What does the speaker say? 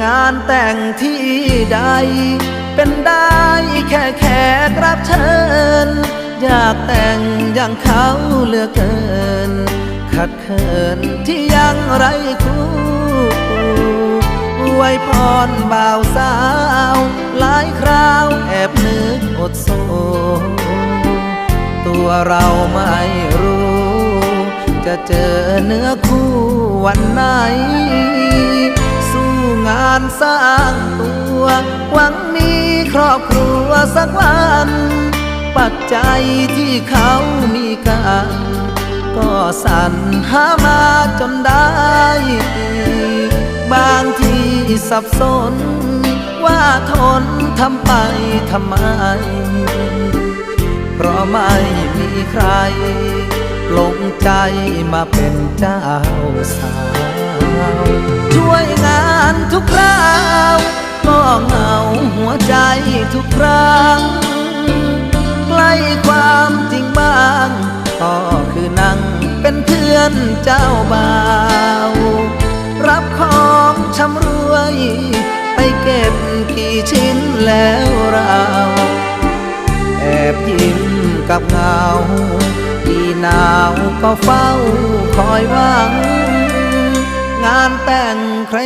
งานแต่งที่ใดเป็นได้แค่แขกรับเชิญอยากแต่งอย่างเขาเหลือเกินขัดเขินที่ยังไรคู่อวยพรบ่าวสาวหลายคราวแอบนึกอดโศตัวเราไม่รู้จะเจอเนื้อคู่วันไหนสู้งานสร้างตัวหวังมีครอบครัวสักวันปัจจัยที่เขามีกันก็สรรหามาจนได้บางทีสับสนว่าทนทำไปทำไมเพราะไม่มีใครลงใจมาเป็นเจ้าสาวช่วยงานทุกคราวก็เหงาหัวใจทุกครั้งใกล้ความจริงบ้างก็คือนั่งเป็นเพื่อนเจ้าบ่าวรับของชำรวยไปเก็บกี่ชิ้นแล้วเราแอบยิ้มกับเงาที่หนาวก็เฝ้าคอยหวังงานแต่งใคร